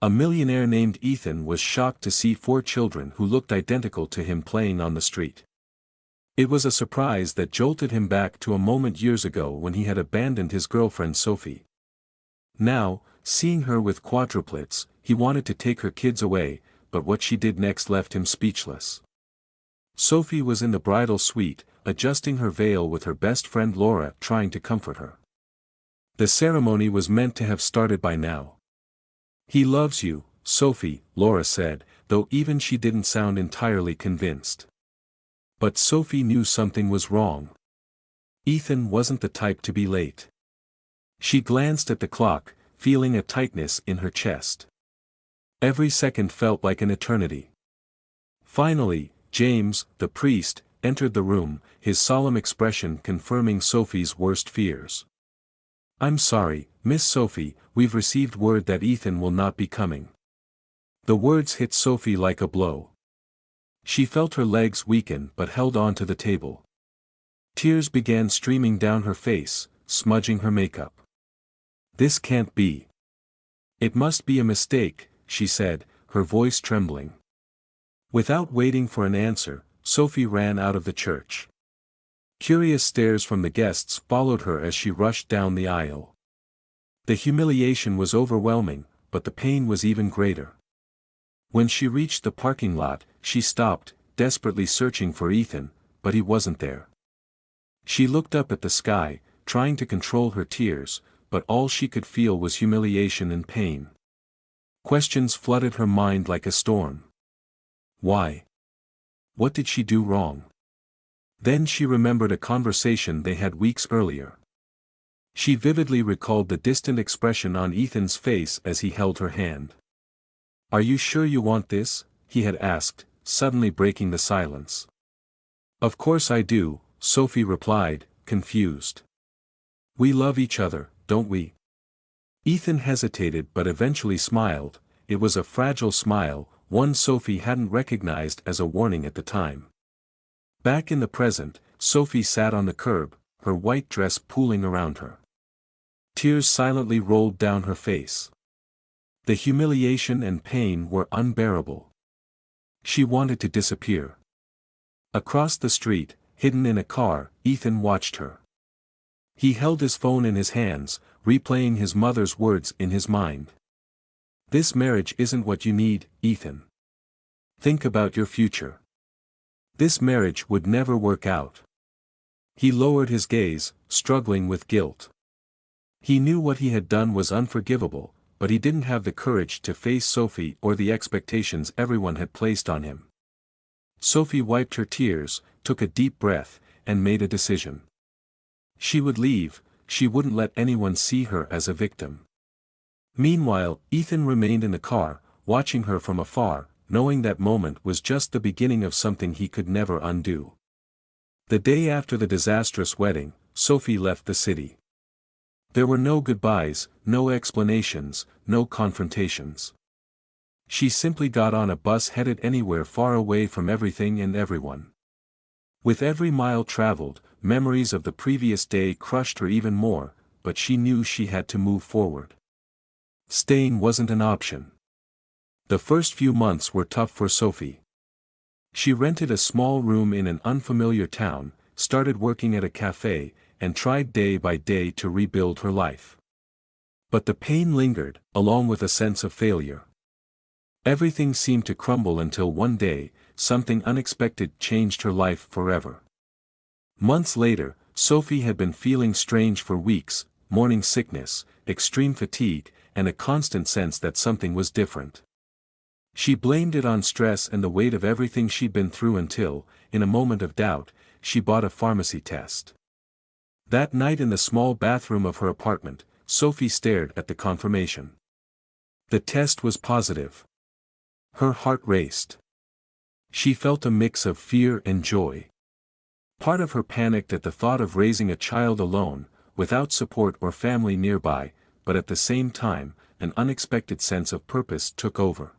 A millionaire named Ethan was shocked to see 4 children who looked identical to him playing on the street. It was a surprise that jolted him back to a moment years ago when he had abandoned his girlfriend Sophie. Now, seeing her with quadruplets, he wanted to take her kids away, but what she did next left him speechless. Sophie was in the bridal suite, adjusting her veil with her best friend Laura trying to comfort her. The ceremony was meant to have started by now. "He loves you, Sophie," Laura said, though even she didn't sound entirely convinced. But Sophie knew something was wrong. Ethan wasn't the type to be late. She glanced at the clock, feeling a tightness in her chest. Every second felt like an eternity. Finally, James, the priest, entered the room, his solemn expression confirming Sophie's worst fears. "I'm sorry, Miss Sophie, we've received word that Ethan will not be coming." The words hit Sophie like a blow. She felt her legs weaken but held on to the table. Tears began streaming down her face, smudging her makeup. "This can't be. It must be a mistake," she said, her voice trembling. Without waiting for an answer, Sophie ran out of the church. Curious stares from the guests followed her as she rushed down the aisle. The humiliation was overwhelming, but the pain was even greater. When she reached the parking lot, she stopped, desperately searching for Ethan, but he wasn't there. She looked up at the sky, trying to control her tears, but all she could feel was humiliation and pain. Questions flooded her mind like a storm. Why? What did she do wrong? Then she remembered a conversation they had weeks earlier. She vividly recalled the distant expression on Ethan's face as he held her hand. "Are you sure you want this?" he had asked, suddenly breaking the silence. "Of course I do," Sophie replied, confused. "We love each other, don't we?" Ethan hesitated but eventually smiled. It was a fragile smile, one Sophie hadn't recognized as a warning at the time. Back in the present, Sophie sat on the curb, her white dress pooling around her. Tears silently rolled down her face. The humiliation and pain were unbearable. She wanted to disappear. Across the street, hidden in a car, Ethan watched her. He held his phone in his hands, replaying his mother's words in his mind. "This marriage isn't what you need, Ethan. Think about your future. This marriage would never work out." He lowered his gaze, struggling with guilt. He knew what he had done was unforgivable, but he didn't have the courage to face Sophie or the expectations everyone had placed on him. Sophie wiped her tears, took a deep breath, and made a decision. She would leave, she wouldn't let anyone see her as a victim. Meanwhile, Ethan remained in the car, watching her from afar, knowing that moment was just the beginning of something he could never undo. The day after the disastrous wedding, Sophie left the city. There were no goodbyes, no explanations, no confrontations. She simply got on a bus headed anywhere far away from everything and everyone. With every mile traveled, memories of the previous day crushed her even more, but she knew she had to move forward. Staying wasn't an option. The first few months were tough for Sophie. She rented a small room in an unfamiliar town, started working at a cafe, and tried day by day to rebuild her life. But the pain lingered, along with a sense of failure. Everything seemed to crumble until one day, something unexpected changed her life forever. Months later, Sophie had been feeling strange for weeks, morning sickness, extreme fatigue, and a constant sense that something was different. She blamed it on stress and the weight of everything she'd been through until, in a moment of doubt, she bought a pharmacy test. That night in the small bathroom of her apartment, Sophie stared at the confirmation. The test was positive. Her heart raced. She felt a mix of fear and joy. Part of her panicked at the thought of raising a child alone, without support or family nearby, but at the same time, an unexpected sense of purpose took over.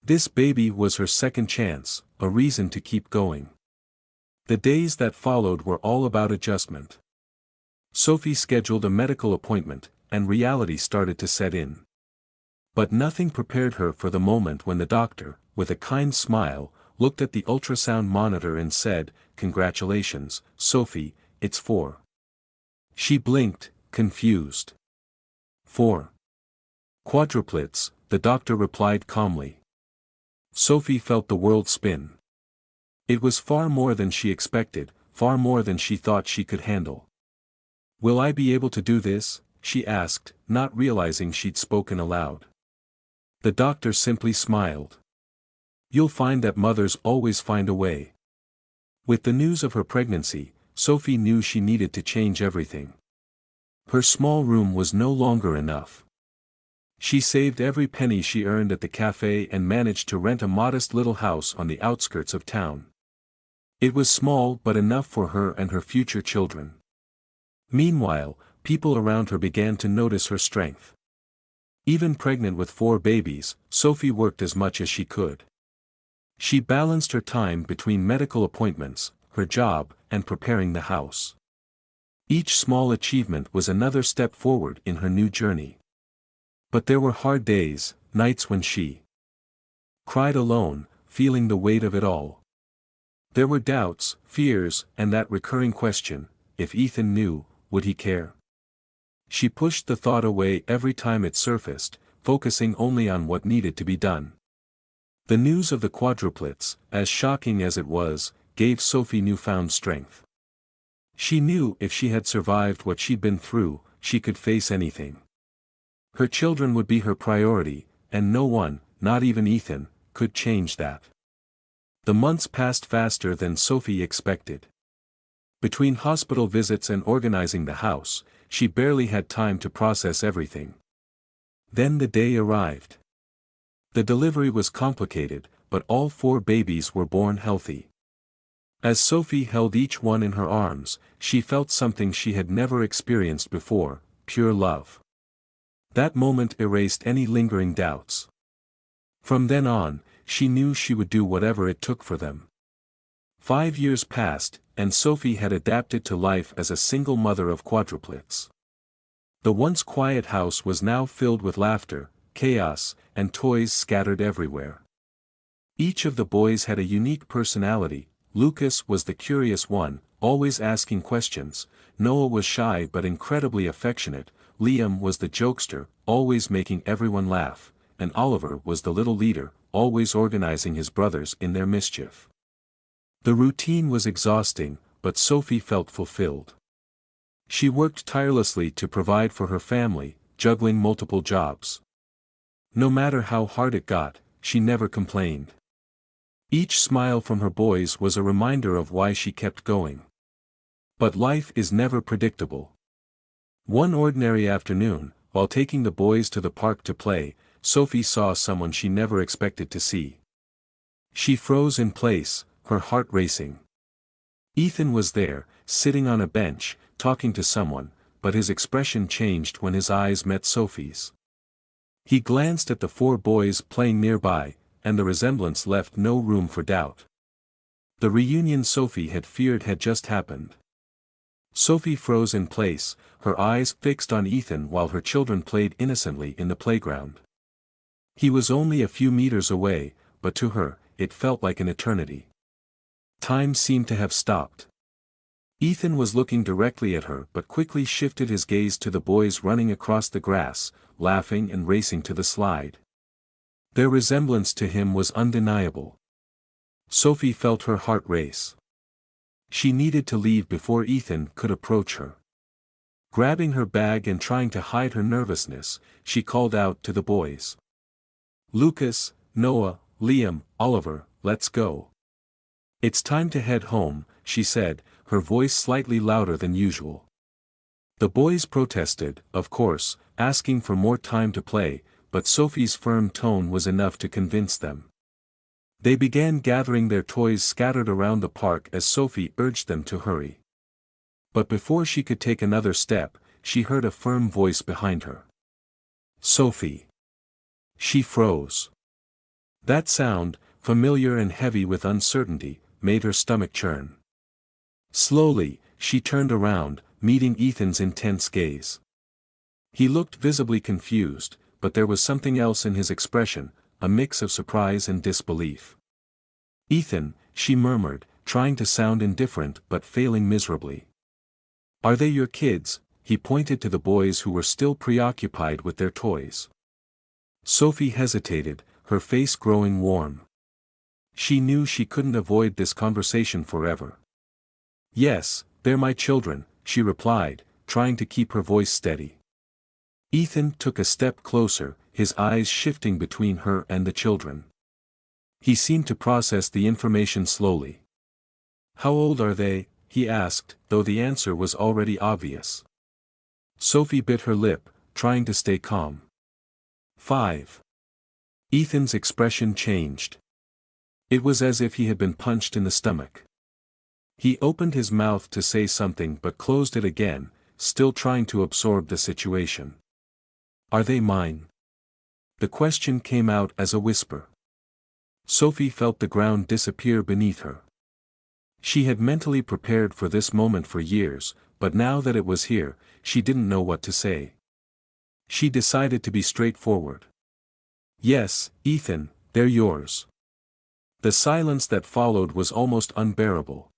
This baby was her second chance, a reason to keep going. The days that followed were all about adjustment. Sophie scheduled a medical appointment, and reality started to set in. But nothing prepared her for the moment when the doctor, with a kind smile, looked at the ultrasound monitor and said, "Congratulations, Sophie, it's 4. She blinked, confused. 4. Quadruplets, the doctor replied calmly. Sophie felt the world spin. It was far more than she expected, far more than she thought she could handle. "Will I be able to do this?" she asked, not realizing she'd spoken aloud. The doctor simply smiled. "You'll find that mothers always find a way." With the news of her pregnancy, Sophie knew she needed to change everything. Her small room was no longer enough. She saved every penny she earned at the cafe and managed to rent a modest little house on the outskirts of town. It was small but enough for her and her future children. Meanwhile, people around her began to notice her strength. Even pregnant with 4 babies, Sophie worked as much as she could. She balanced her time between medical appointments, her job, and preparing the house. Each small achievement was another step forward in her new journey. But there were hard days, nights when she cried alone, feeling the weight of it all. There were doubts, fears, and that recurring question, if Ethan knew, would he care? She pushed the thought away every time it surfaced, focusing only on what needed to be done. The news of the quadruplets, as shocking as it was, gave Sophie newfound strength. She knew if she had survived what she'd been through, she could face anything. Her children would be her priority, and no one, not even Ethan, could change that. The months passed faster than Sophie expected. Between hospital visits and organizing the house, she barely had time to process everything. Then the day arrived. The delivery was complicated, but all 4 babies were born healthy. As Sophie held each one in her arms, she felt something she had never experienced before, pure love. That moment erased any lingering doubts. From then on, she knew she would do whatever it took for them. 5 years passed, and Sophie had adapted to life as a single mother of quadruplets. The once quiet house was now filled with laughter, chaos, and toys scattered everywhere. Each of the boys had a unique personality. Lucas was the curious one, always asking questions. Noah was shy but incredibly affectionate. Liam was the jokester, always making everyone laugh, and Oliver was the little leader, always organizing his brothers in their mischief. The routine was exhausting, but Sophie felt fulfilled. She worked tirelessly to provide for her family, juggling multiple jobs. No matter how hard it got, she never complained. Each smile from her boys was a reminder of why she kept going. But life is never predictable. One ordinary afternoon, while taking the boys to the park to play, Sophie saw someone she never expected to see. She froze in place, her heart racing. Ethan was there, sitting on a bench, talking to someone, but his expression changed when his eyes met Sophie's. He glanced at the 4 boys playing nearby, and the resemblance left no room for doubt. The reunion Sophie had feared had just happened. Sophie froze in place, her eyes fixed on Ethan while her children played innocently in the playground. He was only a few meters away, but to her, it felt like an eternity. Time seemed to have stopped. Ethan was looking directly at her but quickly shifted his gaze to the boys running across the grass, laughing and racing to the slide. Their resemblance to him was undeniable. Sophie felt her heart race. She needed to leave before Ethan could approach her. Grabbing her bag and trying to hide her nervousness, she called out to the boys. "Lucas, Noah, Liam, Oliver, let's go. It's time to head home," she said, her voice slightly louder than usual. The boys protested, of course, asking for more time to play, but Sophie's firm tone was enough to convince them. They began gathering their toys scattered around the park as Sophie urged them to hurry. But before she could take another step, she heard a firm voice behind her. "Sophie." She froze. That sound, familiar and heavy with uncertainty, made her stomach churn. Slowly, she turned around, meeting Ethan's intense gaze. He looked visibly confused, but there was something else in his expression, a mix of surprise and disbelief. "Ethan," she murmured, trying to sound indifferent but failing miserably. "Are they your kids?" He pointed to the boys who were still preoccupied with their toys. Sophie hesitated, her face growing warm. She knew she couldn't avoid this conversation forever. "Yes, they're my children," she replied, trying to keep her voice steady. Ethan took a step closer, his eyes shifting between her and the children. He seemed to process the information slowly. "How old are they?" he asked, though the answer was already obvious. Sophie bit her lip, trying to stay calm. 5. Ethan's expression changed. It was as if he had been punched in the stomach. He opened his mouth to say something but closed it again, still trying to absorb the situation. "Are they mine?" The question came out as a whisper. Sophie felt the ground disappear beneath her. She had mentally prepared for this moment for years, but now that it was here, she didn't know what to say. She decided to be straightforward. "Yes, Ethan, they're yours." The silence that followed was almost unbearable.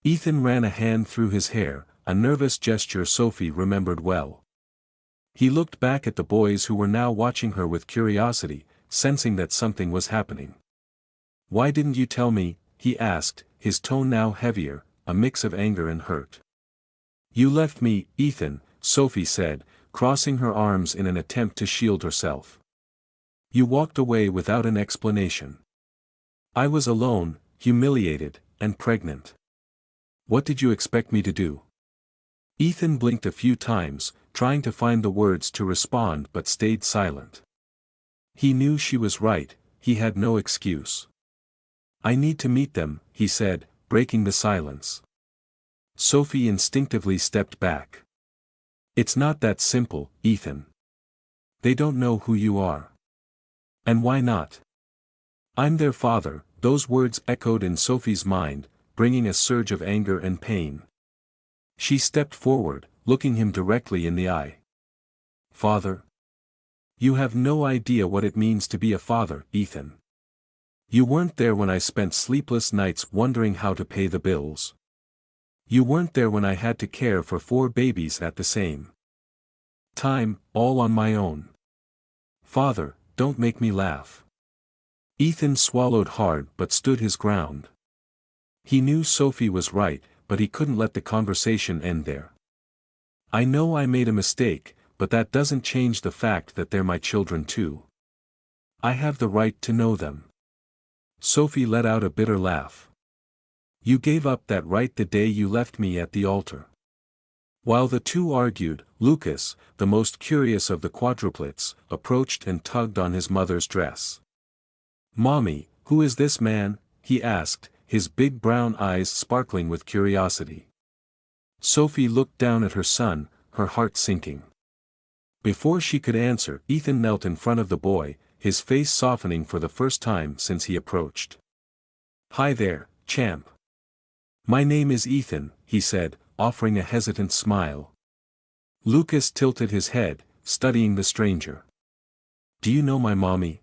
Ethan ran a hand through his hair, a nervous gesture Sophie remembered well. He looked back at the boys who were now watching her with curiosity, sensing that something was happening. "Why didn't you tell me?" he asked, his tone now heavier, a mix of anger and hurt. "You left me, Ethan," Sophie said, crossing her arms in an attempt to shield herself. "You walked away without an explanation. I was alone, humiliated, and pregnant. What did you expect me to do?" Ethan blinked a few times, trying to find the words to respond but stayed silent. He knew she was right, he had no excuse. "I need to meet them," he said, breaking the silence. Sophie instinctively stepped back. "It's not that simple, Ethan. They don't know who you are." "And why not?" "I'm their father," those words echoed in Sophie's mind, bringing a surge of anger and pain. She stepped forward, looking him directly in the eye. "Father? You have no idea what it means to be a father, Ethan. You weren't there when I spent sleepless nights wondering how to pay the bills. You weren't there when I had to care for 4 babies at the same time, all on my own. Father, don't make me laugh." Ethan swallowed hard but stood his ground. He knew Sophie was right, but he couldn't let the conversation end there. "I know I made a mistake, but that doesn't change the fact that they're my children too. I have the right to know them." Sophie let out a bitter laugh. "You gave up that right the day you left me at the altar." While the two argued, Lucas, the most curious of the quadruplets, approached and tugged on his mother's dress. "Mommy, who is this man?" he asked, his big brown eyes sparkling with curiosity. Sophie looked down at her son, her heart sinking. Before she could answer, Ethan knelt in front of the boy, his face softening for the first time since he approached. "Hi there, champ. My name is Ethan," he said, offering a hesitant smile. Lucas tilted his head, studying the stranger. "Do you know my mommy?"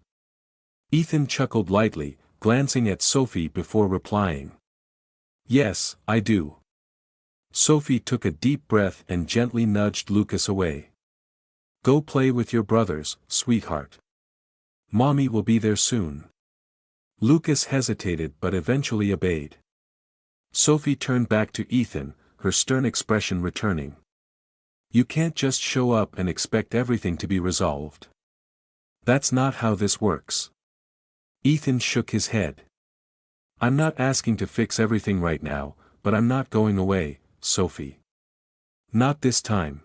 Ethan chuckled lightly, glancing at Sophie before replying. "Yes, I do." Sophie took a deep breath and gently nudged Lucas away. "Go play with your brothers, sweetheart. Mommy will be there soon." Lucas hesitated but eventually obeyed. Sophie turned back to Ethan, her stern expression returning. "You can't just show up and expect everything to be resolved. That's not how this works." Ethan shook his head. "I'm not asking to fix everything right now, but I'm not going away, Sophie. Not this time."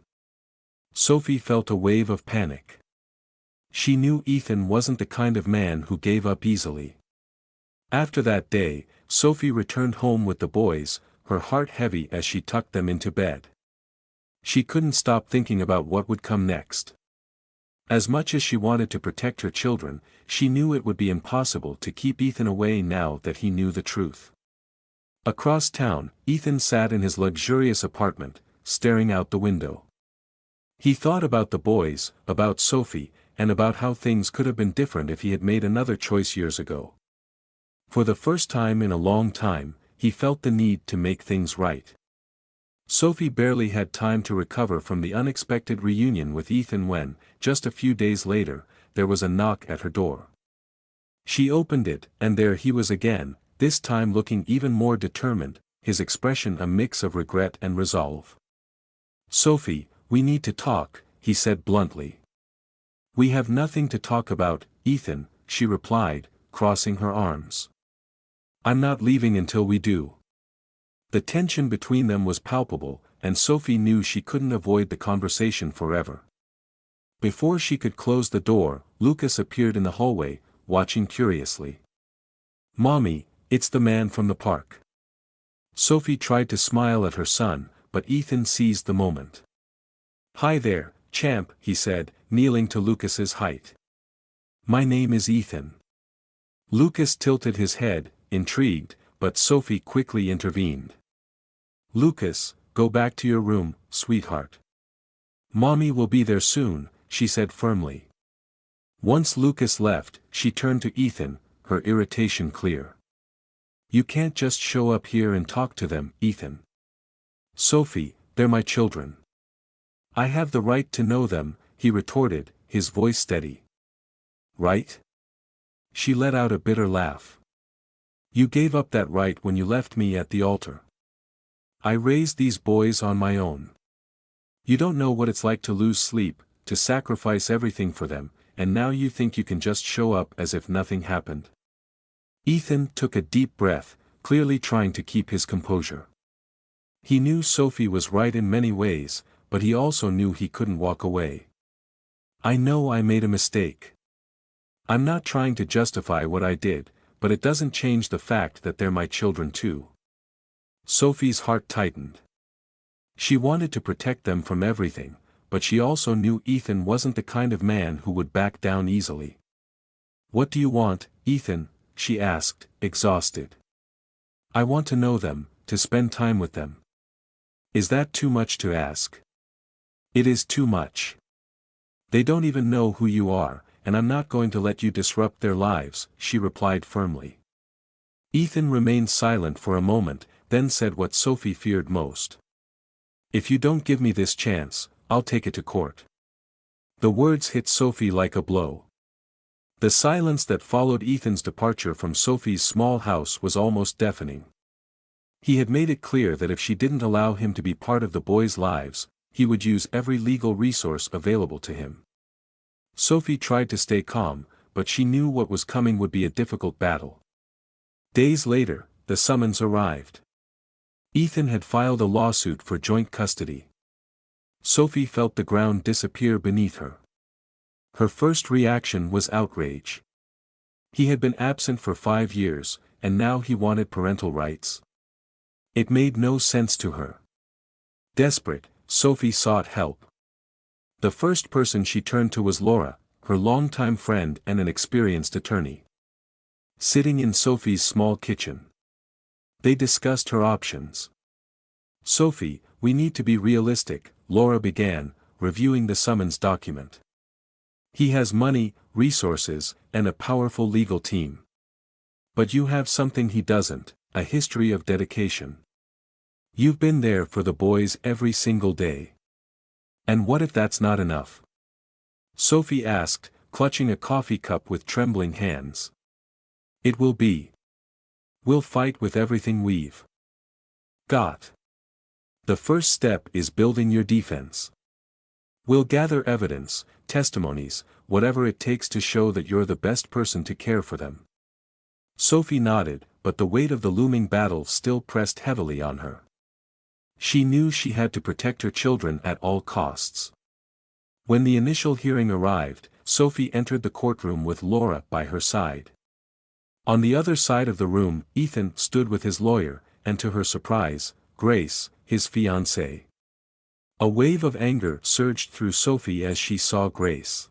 Sophie felt a wave of panic. She knew Ethan wasn't the kind of man who gave up easily. After that day, Sophie returned home with the boys, her heart heavy as she tucked them into bed. She couldn't stop thinking about what would come next. As much as she wanted to protect her children, she knew it would be impossible to keep Ethan away now that he knew the truth. Across town, Ethan sat in his luxurious apartment, staring out the window. He thought about the boys, about Sophie, and about how things could have been different if he had made another choice years ago. For the first time in a long time, he felt the need to make things right. Sophie barely had time to recover from the unexpected reunion with Ethan when, just a few days later, there was a knock at her door. She opened it, and there he was again, this time looking even more determined, his expression a mix of regret and resolve. "Sophie, we need to talk," he said bluntly. "We have nothing to talk about, Ethan," she replied, crossing her arms. "I'm not leaving until we do." The tension between them was palpable, and Sophie knew she couldn't avoid the conversation forever. Before she could close the door, Lucas appeared in the hallway, watching curiously. "Mommy, it's the man from the park." Sophie tried to smile at her son, but Ethan seized the moment. "Hi there, champ," he said, kneeling to Lucas's height. "My name is Ethan." Lucas tilted his head, intrigued, but Sophie quickly intervened. "Lucas, go back to your room, sweetheart. Mommy will be there soon," she said firmly. Once Lucas left, she turned to Ethan, her irritation clear. "You can't just show up here and talk to them, Ethan. Sophie, they're my children. I have the right to know them," he retorted, his voice steady. "Right?" She let out a bitter laugh. "You gave up that right when you left me at the altar. I raised these boys on my own. You don't know what it's like to lose sleep, to sacrifice everything for them, and now you think you can just show up as if nothing happened." Ethan took a deep breath, clearly trying to keep his composure. He knew Sophie was right in many ways, but he also knew he couldn't walk away. "I know I made a mistake. I'm not trying to justify what I did, but it doesn't change the fact that they're my children too." Sophie's heart tightened. She wanted to protect them from everything, but she also knew Ethan wasn't the kind of man who would back down easily. "What do you want, Ethan?" she asked, exhausted. "I want to know them, to spend time with them." "Is that too much to ask?" "It is too much. They don't even know who you are, and I'm not going to let you disrupt their lives," she replied firmly. Ethan remained silent for a moment, then said what Sophie feared most. "If you don't give me this chance, I'll take it to court." The words hit Sophie like a blow. The silence that followed Ethan's departure from Sophie's small house was almost deafening. He had made it clear that if she didn't allow him to be part of the boys' lives, he would use every legal resource available to him. Sophie tried to stay calm, but she knew what was coming would be a difficult battle. Days later, the summons arrived. Ethan had filed a lawsuit for joint custody. Sophie felt the ground disappear beneath her. Her first reaction was outrage. He had been absent for 5 years, and now he wanted parental rights. It made no sense to her. Desperate, Sophie sought help. The first person she turned to was Laura, her longtime friend and an experienced attorney. Sitting in Sophie's small kitchen, they discussed her options. "Sophie, we need to be realistic," Laura began, reviewing the summons document. "He has money, resources, and a powerful legal team. But you have something he doesn't, a history of dedication. You've been there for the boys every single day. And what if that's not enough?" Sophie asked, clutching a coffee cup with trembling hands. "It will be. We'll fight with everything we've got. The first step is building your defense. We'll gather evidence, testimonies, whatever it takes to show that you're the best person to care for them." Sophie nodded, but the weight of the looming battle still pressed heavily on her. She knew she had to protect her children at all costs. When the initial hearing arrived, Sophie entered the courtroom with Laura by her side. On the other side of the room, Ethan stood with his lawyer, and to her surprise, Grace, his fiancée. A wave of anger surged through Sophie as she saw Grace.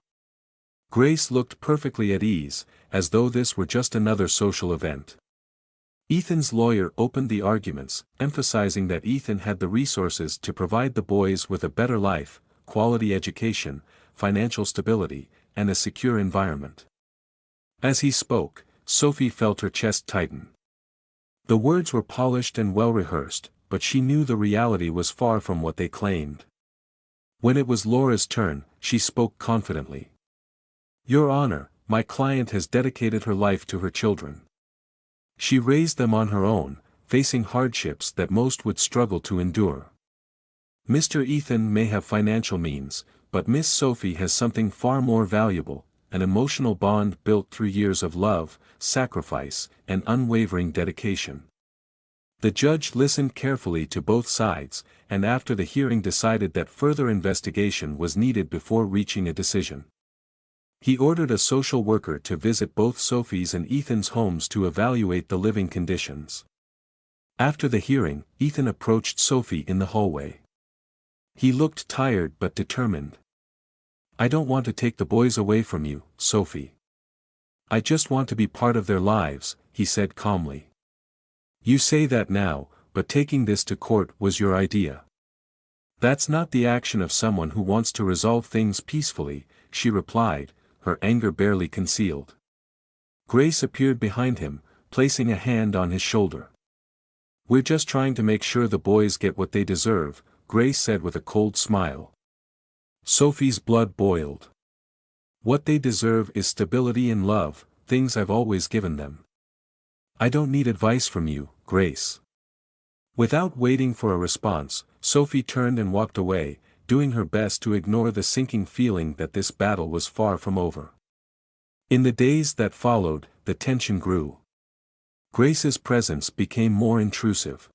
Grace looked perfectly at ease, as though this were just another social event. Ethan's lawyer opened the arguments, emphasizing that Ethan had the resources to provide the boys with a better life, quality education, financial stability, and a secure environment. As he spoke, Sophie felt her chest tighten. The words were polished and well rehearsed, but she knew the reality was far from what they claimed. When it was Laura's turn, she spoke confidently. "Your Honor, my client has dedicated her life to her children. She raised them on her own, facing hardships that most would struggle to endure. Mr. Ethan may have financial means, but Miss Sophie has something far more valuable, an emotional bond built through years of love, sacrifice, and unwavering dedication." The judge listened carefully to both sides, and after the hearing decided that further investigation was needed before reaching a decision. He ordered a social worker to visit both Sophie's and Ethan's homes to evaluate the living conditions. After the hearing, Ethan approached Sophie in the hallway. He looked tired but determined. "I don't want to take the boys away from you, Sophie. I just want to be part of their lives," he said calmly. "You say that now, but taking this to court was your idea." "That's not the action of someone who wants to resolve things peacefully," she replied, her anger barely concealed. Grace appeared behind him, placing a hand on his shoulder. "We're just trying to make sure the boys get what they deserve," Grace said with a cold smile. Sophie's blood boiled. "What they deserve is stability and love, things I've always given them. I don't need advice from you, Grace." Without waiting for a response, Sophie turned and walked away, doing her best to ignore the sinking feeling that this battle was far from over. In the days that followed, the tension grew. Grace's presence became more intrusive.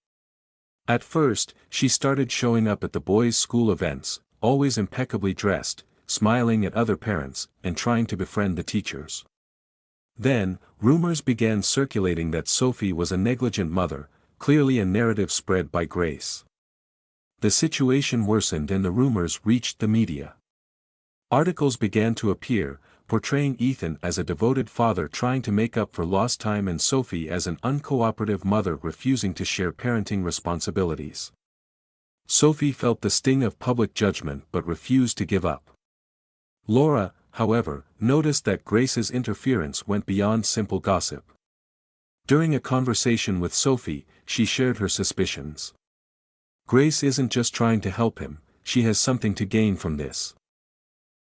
At first, she started showing up at the boys' school events, always impeccably dressed, smiling at other parents, and trying to befriend the teachers. Then, rumors began circulating that Sophie was a negligent mother, clearly a narrative spread by Grace. The situation worsened and the rumors reached the media. Articles began to appear, portraying Ethan as a devoted father trying to make up for lost time and Sophie as an uncooperative mother refusing to share parenting responsibilities. Sophie felt the sting of public judgment but refused to give up. Laura, however, noticed that Grace's interference went beyond simple gossip. During a conversation with Sophie, she shared her suspicions. "Grace isn't just trying to help him, she has something to gain from this.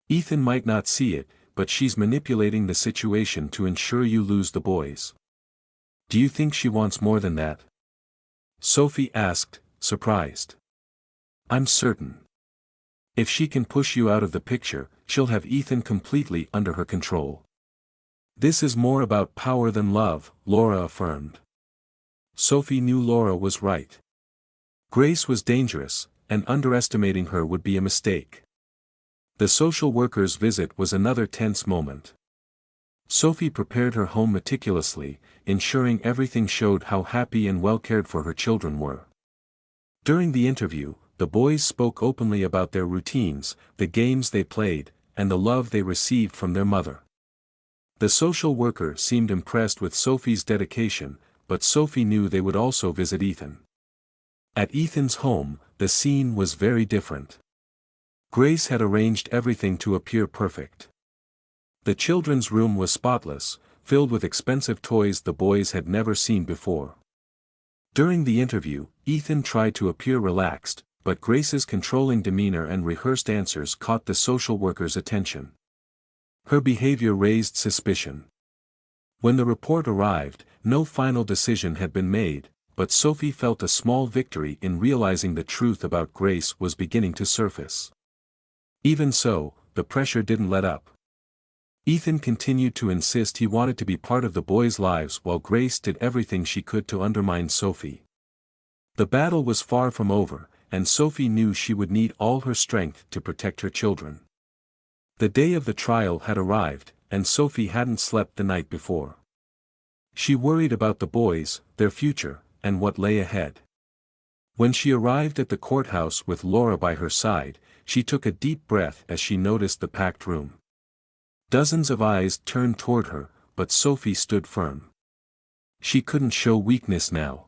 Ethan might not see it, but she's manipulating the situation to ensure you lose the boys." "Do you think she wants more than that?" Sophie asked, surprised. "I'm certain. If she can push you out of the picture, she'll have Ethan completely under her control." "This is more about power than love," Laura affirmed. Sophie knew Laura was right. Grace was dangerous, and underestimating her would be a mistake. The social worker's visit was another tense moment. Sophie prepared her home meticulously, ensuring everything showed how happy and well cared for her children were. During the interview, the boys spoke openly about their routines, the games they played, and the love they received from their mother. The social worker seemed impressed with Sophie's dedication, but Sophie knew they would also visit Ethan. At Ethan's home, the scene was very different. Grace had arranged everything to appear perfect. The children's room was spotless, filled with expensive toys the boys had never seen before. During the interview, Ethan tried to appear relaxed, but Grace's controlling demeanor and rehearsed answers caught the social worker's attention. Her behavior raised suspicion. When the report arrived, no final decision had been made, but Sophie felt a small victory in realizing the truth about Grace was beginning to surface. Even so, the pressure didn't let up. Ethan continued to insist he wanted to be part of the boys' lives while Grace did everything she could to undermine Sophie. The battle was far from over, and Sophie knew she would need all her strength to protect her children. The day of the trial had arrived, and Sophie hadn't slept the night before. She worried about the boys, their future, and what lay ahead. When she arrived at the courthouse with Laura by her side, she took a deep breath as she noticed the packed room. Dozens of eyes turned toward her, but Sophie stood firm. She couldn't show weakness now.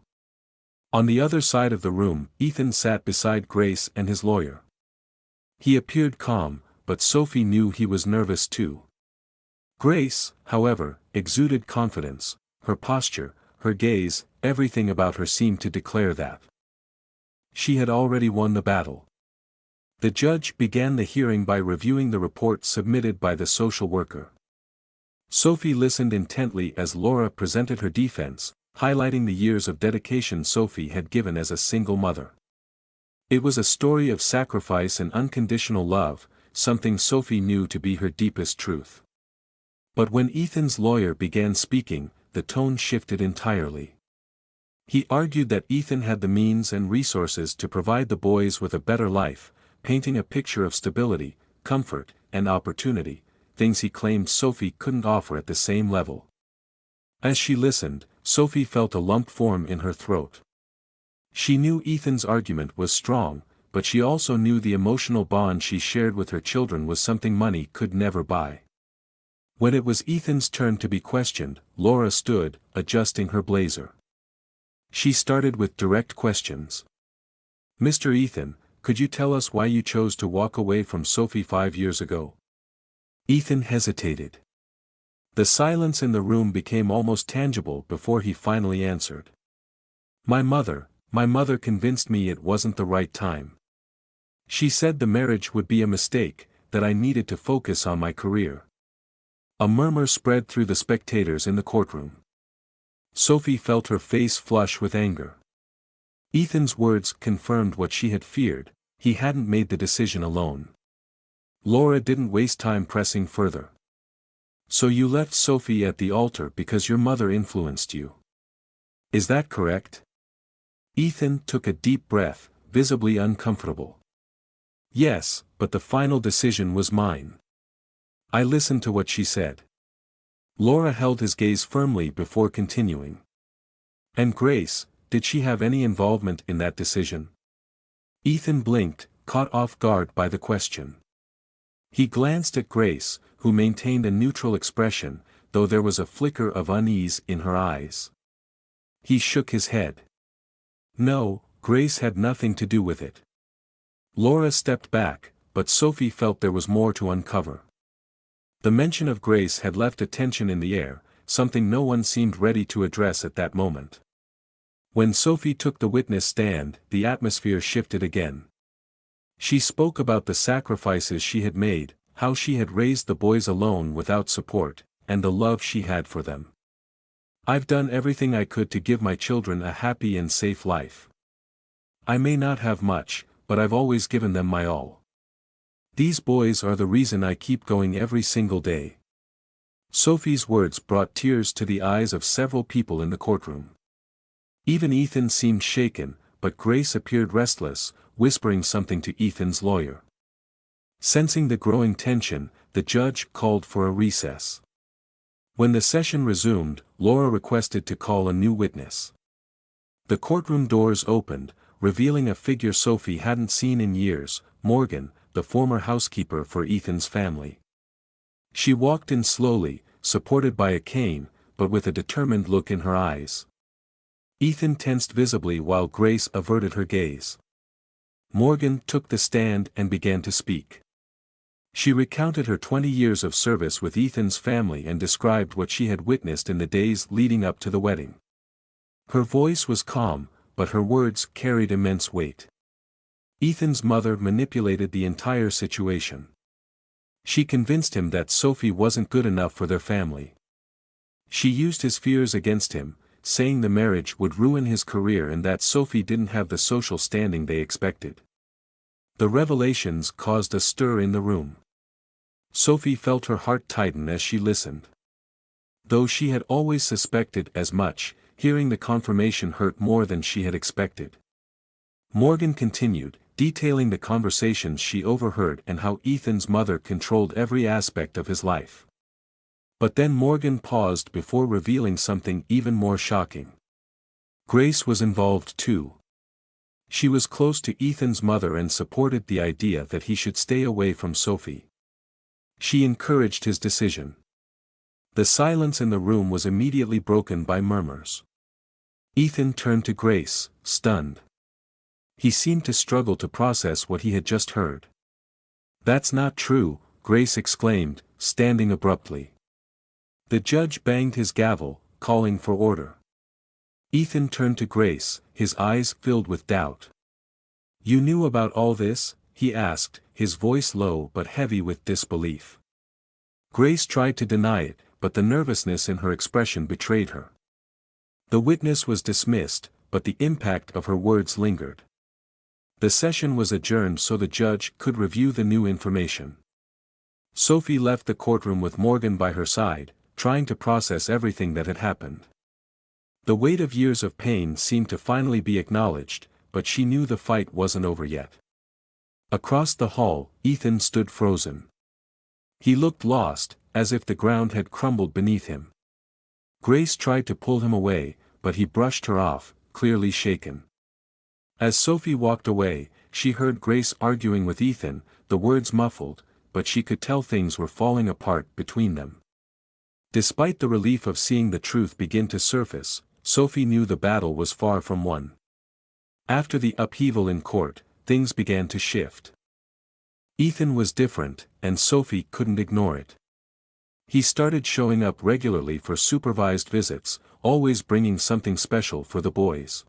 On the other side of the room, Ethan sat beside Grace and his lawyer. He appeared calm, but Sophie knew he was nervous too. Grace, however, exuded confidence. Her posture, her gaze, everything about her seemed to declare that she had already won the battle. The judge began the hearing by reviewing the report submitted by the social worker. Sophie listened intently as Laura presented her defense, highlighting the years of dedication Sophie had given as a single mother. It was a story of sacrifice and unconditional love, something Sophie knew to be her deepest truth. But when Ethan's lawyer began speaking, the tone shifted entirely. He argued that Ethan had the means and resources to provide the boys with a better life, painting a picture of stability, comfort, and opportunity, things he claimed Sophie couldn't offer at the same level. As she listened, Sophie felt a lump form in her throat. She knew Ethan's argument was strong, but she also knew the emotional bond she shared with her children was something money could never buy. When it was Ethan's turn to be questioned, Laura stood, adjusting her blazer. She started with direct questions. "Mr. Ethan, could you tell us why you chose to walk away from Sophie 5 years ago?" Ethan hesitated. The silence in the room became almost tangible before he finally answered. My mother convinced me it wasn't the right time. She said the marriage would be a mistake, that I needed to focus on my career." A murmur spread through the spectators in the courtroom. Sophie felt her face flush with anger. Ethan's words confirmed what she had feared: he hadn't made the decision alone. Laura didn't waste time pressing further. "So you left Sophie at the altar because your mother influenced you. Is that correct?" Ethan took a deep breath, visibly uncomfortable. "Yes, but the final decision was mine. I listened to what she said." Laura held his gaze firmly before continuing. "And Grace, did she have any involvement in that decision?" Ethan blinked, caught off guard by the question. He glanced at Grace, who maintained a neutral expression, though there was a flicker of unease in her eyes. He shook his head. "No, Grace had nothing to do with it." Laura stepped back, but Sophie felt there was more to uncover. The mention of Grace had left a tension in the air, something no one seemed ready to address at that moment. When Sophie took the witness stand, the atmosphere shifted again. She spoke about the sacrifices she had made, how she had raised the boys alone without support, and the love she had for them. "I've done everything I could to give my children a happy and safe life. I may not have much, but I've always given them my all. These boys are the reason I keep going every single day." Sophie's words brought tears to the eyes of several people in the courtroom. Even Ethan seemed shaken, but Grace appeared restless, whispering something to Ethan's lawyer. Sensing the growing tension, the judge called for a recess. When the session resumed, Laura requested to call a new witness. The courtroom doors opened, revealing a figure Sophie hadn't seen in years: Morgan, the former housekeeper for Ethan's family. She walked in slowly, supported by a cane, but with a determined look in her eyes. Ethan tensed visibly while Grace averted her gaze. Morgan took the stand and began to speak. She recounted her 20 years of service with Ethan's family and described what she had witnessed in the days leading up to the wedding. Her voice was calm, but her words carried immense weight. Ethan's mother manipulated the entire situation. She convinced him that Sophie wasn't good enough for their family. She used his fears against him, saying the marriage would ruin his career and that Sophie didn't have the social standing they expected. The revelations caused a stir in the room. Sophie felt her heart tighten as she listened. Though she had always suspected as much, hearing the confirmation hurt more than she had expected. Morgan continued, detailing the conversations she overheard and how Ethan's mother controlled every aspect of his life. But then Morgan paused before revealing something even more shocking. Grace was involved too. She was close to Ethan's mother and supported the idea that he should stay away from Sophie. She encouraged his decision. The silence in the room was immediately broken by murmurs. Ethan turned to Grace, stunned. He seemed to struggle to process what he had just heard. "That's not true," Grace exclaimed, standing abruptly. The judge banged his gavel, calling for order. Ethan turned to Grace, his eyes filled with doubt. "You knew about all this?" he asked, his voice low but heavy with disbelief. Grace tried to deny it, but the nervousness in her expression betrayed her. The witness was dismissed, but the impact of her words lingered. The session was adjourned so the judge could review the new information. Sophie left the courtroom with Morgan by her side, trying to process everything that had happened. The weight of years of pain seemed to finally be acknowledged, but she knew the fight wasn't over yet. Across the hall, Ethan stood frozen. He looked lost, as if the ground had crumbled beneath him. Grace tried to pull him away, but he brushed her off, clearly shaken. As Sophie walked away, she heard Grace arguing with Ethan, the words muffled, but she could tell things were falling apart between them. Despite the relief of seeing the truth begin to surface, Sophie knew the battle was far from won. After the upheaval in court, things began to shift. Ethan was different, and Sophie couldn't ignore it. He started showing up regularly for supervised visits, always bringing something special for the boys.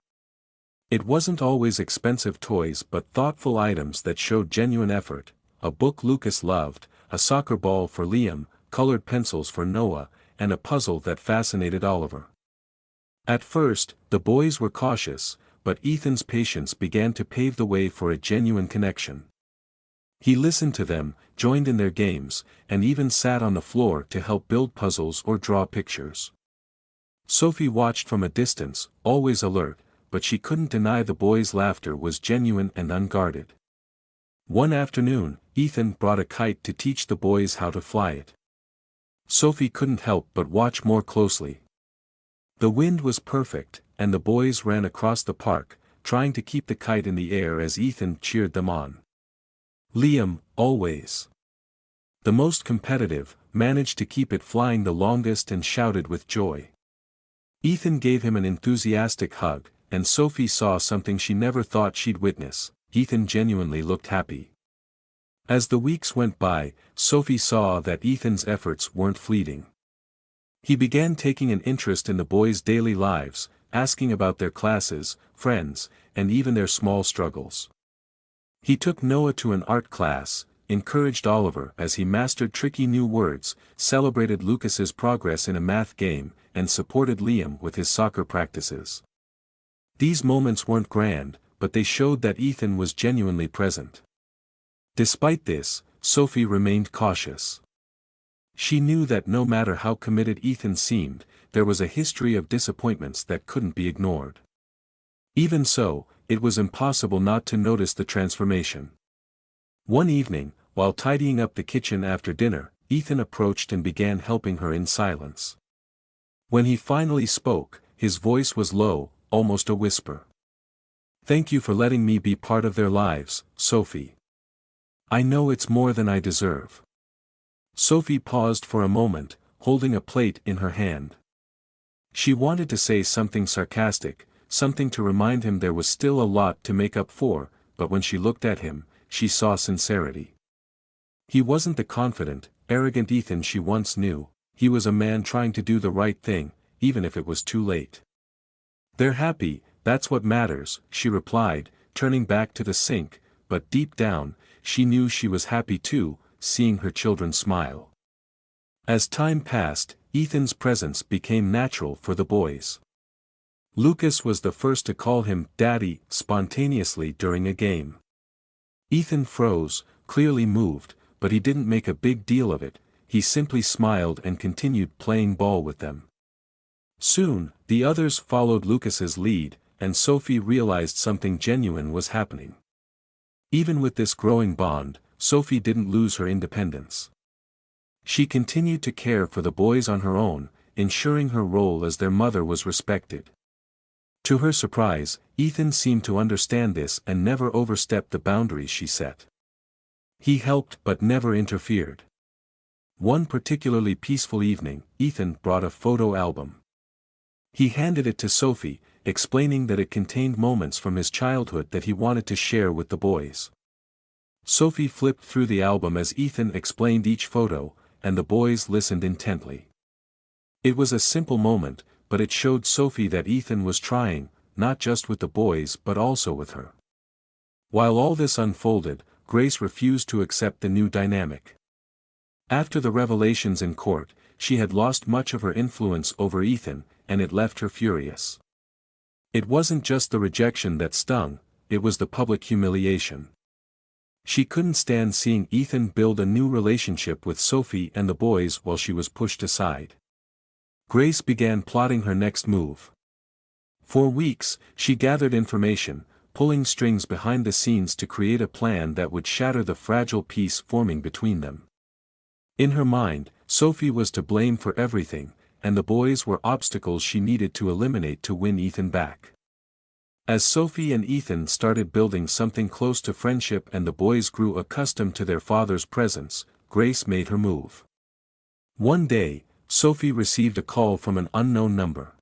It wasn't always expensive toys but thoughtful items that showed genuine effort: a book Lucas loved, a soccer ball for Liam, colored pencils for Noah, and a puzzle that fascinated Oliver. At first, the boys were cautious, but Ethan's patience began to pave the way for a genuine connection. He listened to them, joined in their games, and even sat on the floor to help build puzzles or draw pictures. Sophie watched from a distance, always alert, but she couldn't deny the boys' laughter was genuine and unguarded. One afternoon, Ethan brought a kite to teach the boys how to fly it. Sophie couldn't help but watch more closely. The wind was perfect, and the boys ran across the park, trying to keep the kite in the air as Ethan cheered them on. Liam, always the most competitive, managed to keep it flying the longest and shouted with joy. Ethan gave him an enthusiastic hug, and Sophie saw something she never thought she'd witness: Ethan genuinely looked happy. As the weeks went by, Sophie saw that Ethan's efforts weren't fleeting. He began taking an interest in the boys' daily lives, asking about their classes, friends, and even their small struggles. He took Noah to an art class, encouraged Oliver as he mastered tricky new words, celebrated Lucas's progress in a math game, and supported Liam with his soccer practices. These moments weren't grand, but they showed that Ethan was genuinely present. Despite this, Sophie remained cautious. She knew that no matter how committed Ethan seemed, there was a history of disappointments that couldn't be ignored. Even so, it was impossible not to notice the transformation. One evening, while tidying up the kitchen after dinner, Ethan approached and began helping her in silence. When he finally spoke, his voice was low, almost a whisper. "Thank you for letting me be part of their lives, Sophie. I know it's more than I deserve." Sophie paused for a moment, holding a plate in her hand. She wanted to say something sarcastic, something to remind him there was still a lot to make up for, but when she looked at him, she saw sincerity. He wasn't the confident, arrogant Ethan she once knew. He was a man trying to do the right thing, even if it was too late. "They're happy, that's what matters," she replied, turning back to the sink, but deep down, she knew she was happy too, seeing her children smile. As time passed, Ethan's presence became natural for the boys. Lucas was the first to call him Daddy spontaneously during a game. Ethan froze, clearly moved, but he didn't make a big deal of it. He simply smiled and continued playing ball with them. Soon, the others followed Lucas's lead, and Sophie realized something genuine was happening. Even with this growing bond, Sophie didn't lose her independence. She continued to care for the boys on her own, ensuring her role as their mother was respected. To her surprise, Ethan seemed to understand this and never overstepped the boundaries she set. He helped but never interfered. One particularly peaceful evening, Ethan brought a photo album. He handed it to Sophie, explaining that it contained moments from his childhood that he wanted to share with the boys. Sophie flipped through the album as Ethan explained each photo, and the boys listened intently. It was a simple moment, but it showed Sophie that Ethan was trying, not just with the boys but also with her. While all this unfolded, Grace refused to accept the new dynamic. After the revelations in court, she had lost much of her influence over Ethan, and it left her furious. It wasn't just the rejection that stung, it was the public humiliation. She couldn't stand seeing Ethan build a new relationship with Sophie and the boys while she was pushed aside. Grace began plotting her next move. For weeks, she gathered information, pulling strings behind the scenes to create a plan that would shatter the fragile peace forming between them. In her mind, Sophie was to blame for everything, and the boys were obstacles she needed to eliminate to win Ethan back. As Sophie and Ethan started building something close to friendship and the boys grew accustomed to their father's presence, Grace made her move. One day, Sophie received a call from an unknown number.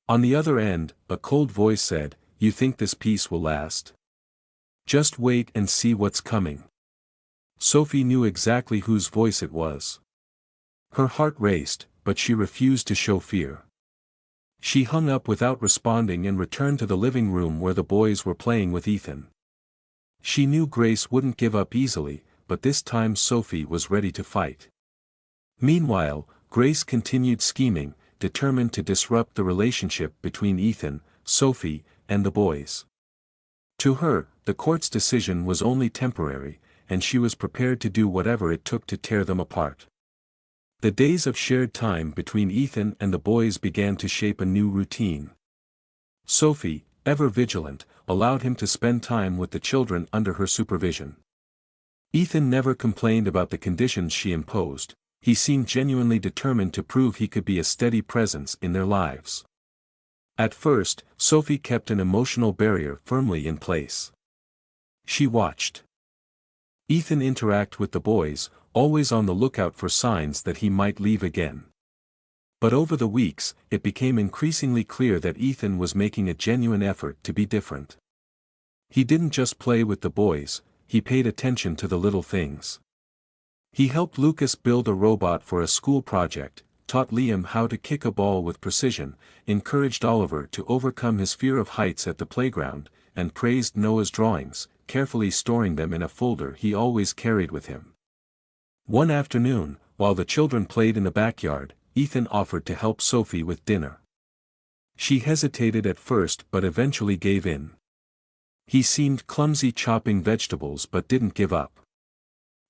On the other end, a cold voice said, "You think this peace will last? Just wait and see what's coming." Sophie knew exactly whose voice it was. Her heart raced, but she refused to show fear. She hung up without responding and returned to the living room where the boys were playing with Ethan. She knew Grace wouldn't give up easily, but this time Sophie was ready to fight. Meanwhile, Grace continued scheming, determined to disrupt the relationship between Ethan, Sophie, and the boys. To her, the court's decision was only temporary, and she was prepared to do whatever it took to tear them apart. The days of shared time between Ethan and the boys began to shape a new routine. Sophie, ever vigilant, allowed him to spend time with the children under her supervision. Ethan never complained about the conditions she imposed. He seemed genuinely determined to prove he could be a steady presence in their lives. At first, Sophie kept an emotional barrier firmly in place. She watched Ethan interact with the boys, always on the lookout for signs that he might leave again. But over the weeks, it became increasingly clear that Ethan was making a genuine effort to be different. He didn't just play with the boys, he paid attention to the little things. He helped Lucas build a robot for a school project, taught Liam how to kick a ball with precision, encouraged Oliver to overcome his fear of heights at the playground, and praised Noah's drawings, carefully storing them in a folder he always carried with him. One afternoon, while the children played in the backyard, Ethan offered to help Sophie with dinner. She hesitated at first but eventually gave in. He seemed clumsy chopping vegetables but didn't give up.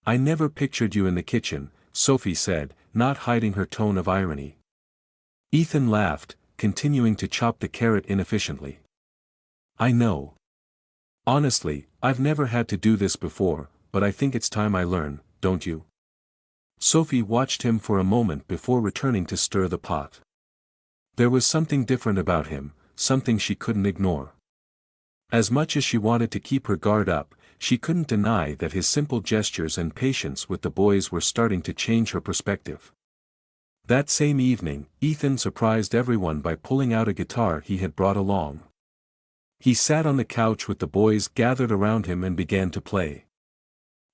"I never pictured you in the kitchen," Sophie said, not hiding her tone of irony. Ethan laughed, continuing to chop the carrot inefficiently. "I know. Honestly, I've never had to do this before, but I think it's time I learn, don't you?" Sophie watched him for a moment before returning to stir the pot. There was something different about him, something she couldn't ignore. As much as she wanted to keep her guard up, she couldn't deny that his simple gestures and patience with the boys were starting to change her perspective. That same evening, Ethan surprised everyone by pulling out a guitar he had brought along. He sat on the couch with the boys gathered around him and began to play.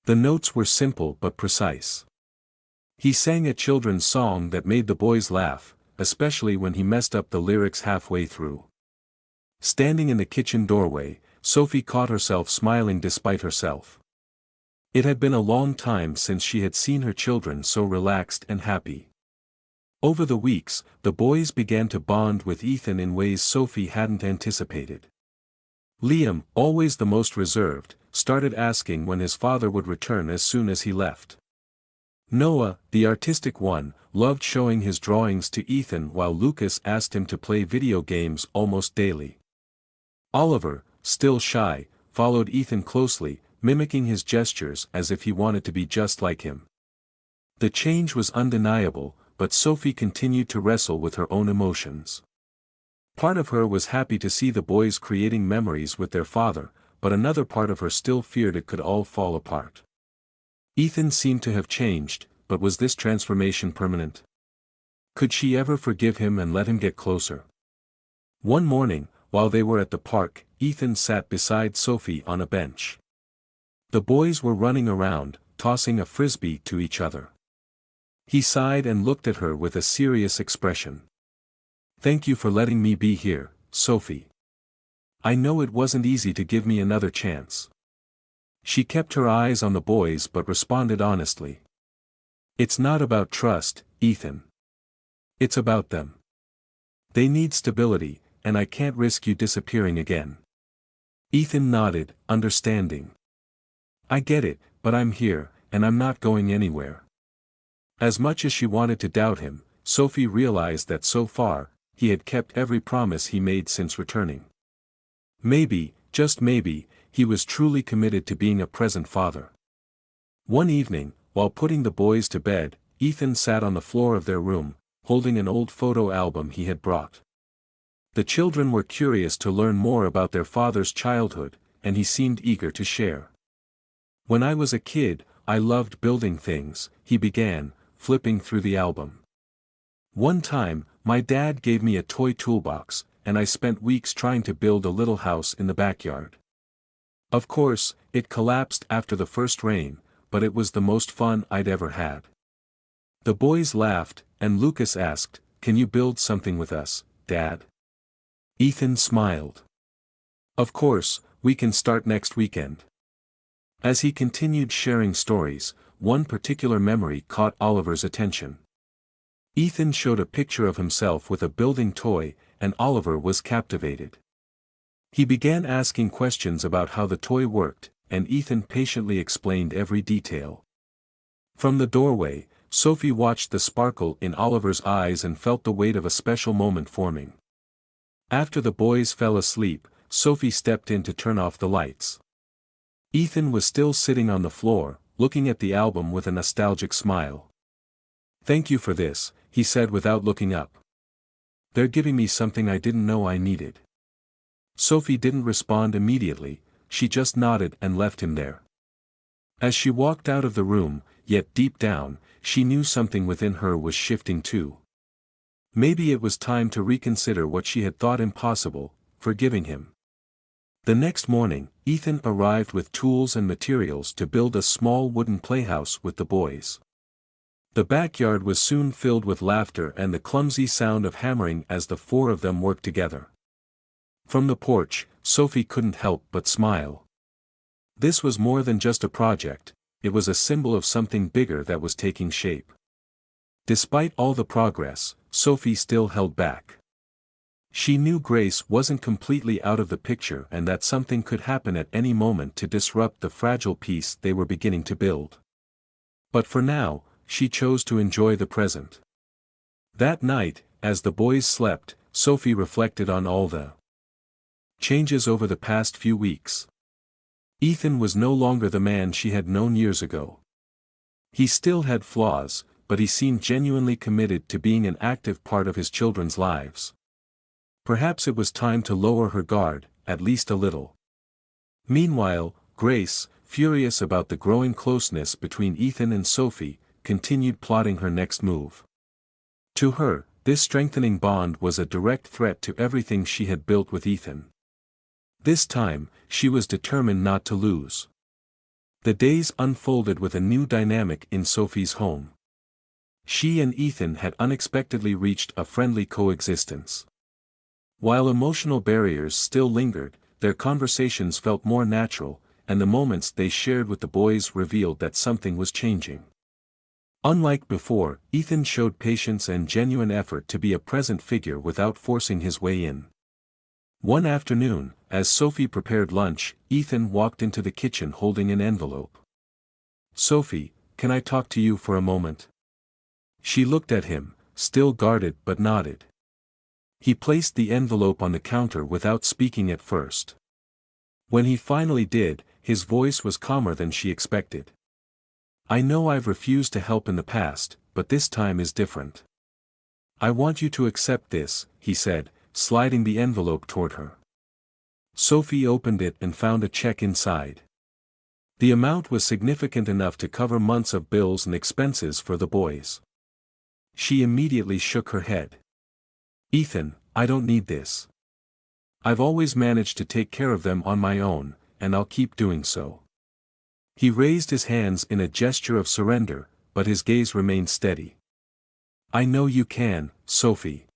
The notes were simple but precise. He sang a children's song that made the boys laugh, especially when he messed up the lyrics halfway through. Standing in the kitchen doorway, Sophie caught herself smiling despite herself. It had been a long time since she had seen her children so relaxed and happy. Over the weeks, the boys began to bond with Ethan in ways Sophie hadn't anticipated. Liam, always the most reserved, started asking when his father would return as soon as he left. Noah, the artistic one, loved showing his drawings to Ethan while Lucas asked him to play video games almost daily. Oliver, still shy, followed Ethan closely, mimicking his gestures as if he wanted to be just like him. The change was undeniable, but Sophie continued to wrestle with her own emotions. Part of her was happy to see the boys creating memories with their father, but another part of her still feared it could all fall apart. Ethan seemed to have changed, but was this transformation permanent? Could she ever forgive him and let him get closer? One morning, while they were at the park, Ethan sat beside Sophie on a bench. The boys were running around, tossing a frisbee to each other. He sighed and looked at her with a serious expression. "Thank you for letting me be here, Sophie. I know it wasn't easy to give me another chance." She kept her eyes on the boys but responded honestly. "It's not about trust, Ethan. It's about them. They need stability, and I can't risk you disappearing again." Ethan nodded, understanding. "I get it, but I'm here, and I'm not going anywhere." As much as she wanted to doubt him, Sophie realized that so far, he had kept every promise he made since returning. Maybe, just maybe, he was truly committed to being a present father. One evening, while putting the boys to bed, Ethan sat on the floor of their room, holding an old photo album he had brought. The children were curious to learn more about their father's childhood, and he seemed eager to share. "When I was a kid, I loved building things," he began, flipping through the album. "One time, my dad gave me a toy toolbox, and I spent weeks trying to build a little house in the backyard. Of course, it collapsed after the first rain, but it was the most fun I'd ever had." The boys laughed, and Lucas asked, "Can you build something with us, Dad?" Ethan smiled. "Of course, we can start next weekend." As he continued sharing stories, one particular memory caught Oliver's attention. Ethan showed a picture of himself with a building toy, and Oliver was captivated. He began asking questions about how the toy worked, and Ethan patiently explained every detail. From the doorway, Sophie watched the sparkle in Oliver's eyes and felt the weight of a special moment forming. After the boys fell asleep, Sophie stepped in to turn off the lights. Ethan was still sitting on the floor, looking at the album with a nostalgic smile. "Thank you for this," he said without looking up. "They're giving me something I didn't know I needed." Sophie didn't respond immediately, she just nodded and left him there. As she walked out of the room, yet deep down, she knew something within her was shifting too. Maybe it was time to reconsider what she had thought impossible, forgiving him. The next morning, Ethan arrived with tools and materials to build a small wooden playhouse with the boys. The backyard was soon filled with laughter and the clumsy sound of hammering as the four of them worked together. From the porch, Sophie couldn't help but smile. This was more than just a project, it was a symbol of something bigger that was taking shape. Despite all the progress, Sophie still held back. She knew Grace wasn't completely out of the picture and that something could happen at any moment to disrupt the fragile piece they were beginning to build. But for now, she chose to enjoy the present. That night, as the boys slept, Sophie reflected on all the changes over the past few weeks. Ethan was no longer the man she had known years ago. He still had flaws, but he seemed genuinely committed to being an active part of his children's lives. Perhaps it was time to lower her guard, at least a little. Meanwhile, Grace, furious about the growing closeness between Ethan and Sophie, continued plotting her next move. To her, this strengthening bond was a direct threat to everything she had built with Ethan. This time, she was determined not to lose. The days unfolded with a new dynamic in Sophie's home. She and Ethan had unexpectedly reached a friendly coexistence. While emotional barriers still lingered, their conversations felt more natural, and the moments they shared with the boys revealed that something was changing. Unlike before, Ethan showed patience and genuine effort to be a present figure without forcing his way in. One afternoon, as Sophie prepared lunch, Ethan walked into the kitchen holding an envelope. "Sophie, can I talk to you for a moment?" She looked at him, still guarded but nodded. He placed the envelope on the counter without speaking at first. When he finally did, his voice was calmer than she expected. "I know I've refused to help in the past, but this time is different. I want you to accept this," he said, sliding the envelope toward her. Sophie opened it and found a check inside. The amount was significant enough to cover months of bills and expenses for the boys. She immediately shook her head. "Ethan, I don't need this. I've always managed to take care of them on my own, and I'll keep doing so." He raised his hands in a gesture of surrender, but his gaze remained steady. "I know you can, Sophie.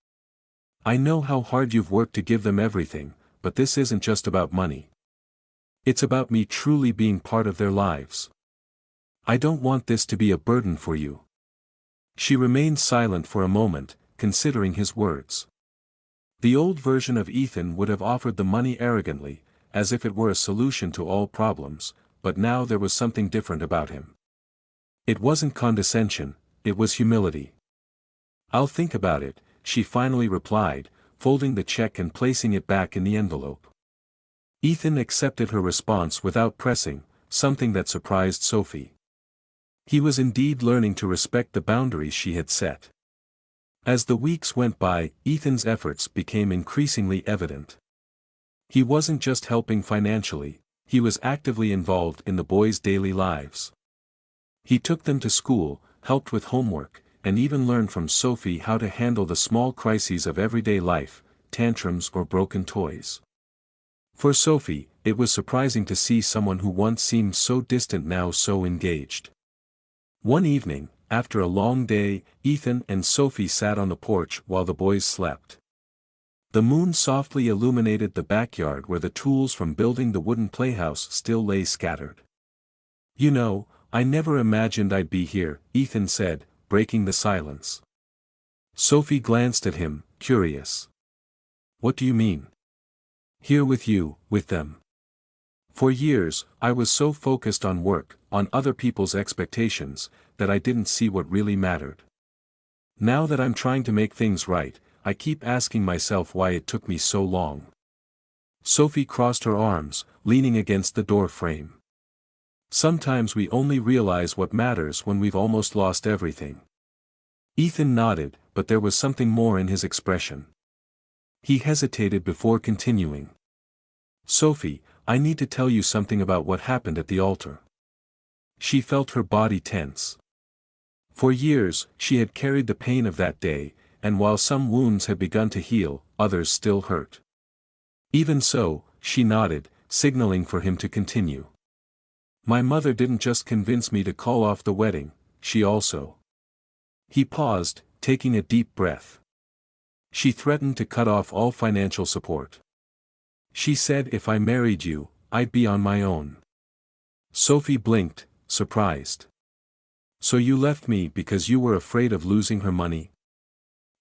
I know how hard you've worked to give them everything, but this isn't just about money. It's about me truly being part of their lives. I don't want this to be a burden for you." She remained silent for a moment, considering his words. The old version of Ethan would have offered the money arrogantly, as if it were a solution to all problems, but now there was something different about him. It wasn't condescension, it was humility. "I'll think about it," she finally replied, folding the check and placing it back in the envelope. Ethan accepted her response without pressing, something that surprised Sophie. He was indeed learning to respect the boundaries she had set. As the weeks went by, Ethan's efforts became increasingly evident. He wasn't just helping financially, he was actively involved in the boys' daily lives. He took them to school, helped with homework, and even learned from Sophie how to handle the small crises of everyday life, tantrums or broken toys. For Sophie, it was surprising to see someone who once seemed so distant now so engaged. One evening, after a long day, Ethan and Sophie sat on the porch while the boys slept. The moon softly illuminated the backyard where the tools from building the wooden playhouse still lay scattered. "You know, I never imagined I'd be here," Ethan said, breaking the silence. Sophie glanced at him, curious. "What do you mean?" "Here with you, with them. For years, I was so focused on work, on other people's expectations, that I didn't see what really mattered. Now that I'm trying to make things right, I keep asking myself why it took me so long." Sophie crossed her arms, leaning against the door frame. "Sometimes we only realize what matters when we've almost lost everything." Ethan nodded, but there was something more in his expression. He hesitated before continuing. "Sophie, I need to tell you something about what happened at the altar." She felt her body tense. For years, she had carried the pain of that day, and while some wounds had begun to heal, others still hurt. Even so, she nodded, signaling for him to continue. "My mother didn't just convince me to call off the wedding, she also." He paused, taking a deep breath. "She threatened to cut off all financial support. She said if I married you, I'd be on my own." Sophie blinked, surprised. "So you left me because you were afraid of losing her money?"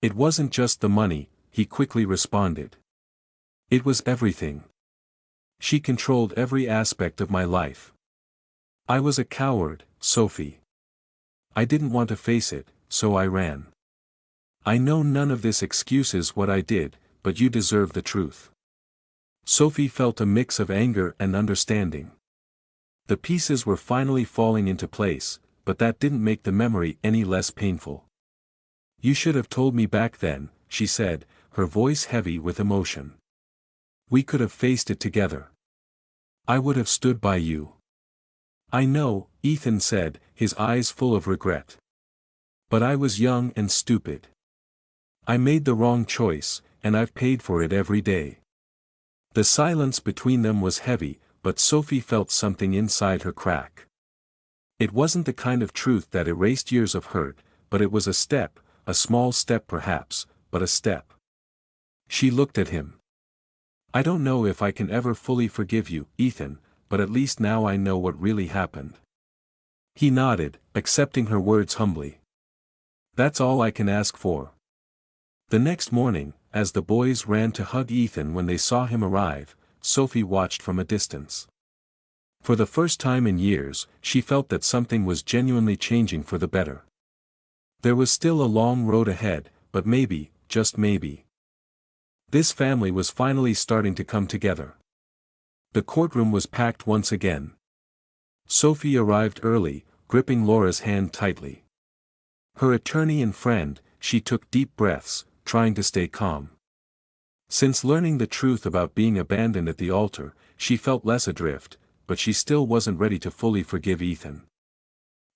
"It wasn't just the money," he quickly responded. "It was everything. She controlled every aspect of my life. I was a coward, Sophie. I didn't want to face it, so I ran. I know none of this excuses what I did, but you deserve the truth." Sophie felt a mix of anger and understanding. The pieces were finally falling into place, but that didn't make the memory any less painful. "You should have told me back then," she said, her voice heavy with emotion. "We could have faced it together. I would have stood by you." "I know," Ethan said, his eyes full of regret. "But I was young and stupid. I made the wrong choice, and I've paid for it every day." The silence between them was heavy, but Sophie felt something inside her crack. It wasn't the kind of truth that erased years of hurt, but it was a step, a small step perhaps, but a step. She looked at him. "I don't know if I can ever fully forgive you, Ethan, but at least now I know what really happened." He nodded, accepting her words humbly. "That's all I can ask for." The next morning, as the boys ran to hug Ethan when they saw him arrive, Sophie watched from a distance. For the first time in years, she felt that something was genuinely changing for the better. There was still a long road ahead, but maybe, just maybe, this family was finally starting to come together. The courtroom was packed once again. Sophie arrived early, gripping Laura's hand tightly. Her attorney and friend, she took deep breaths, trying to stay calm. Since learning the truth about being abandoned at the altar, she felt less adrift, but she still wasn't ready to fully forgive Ethan.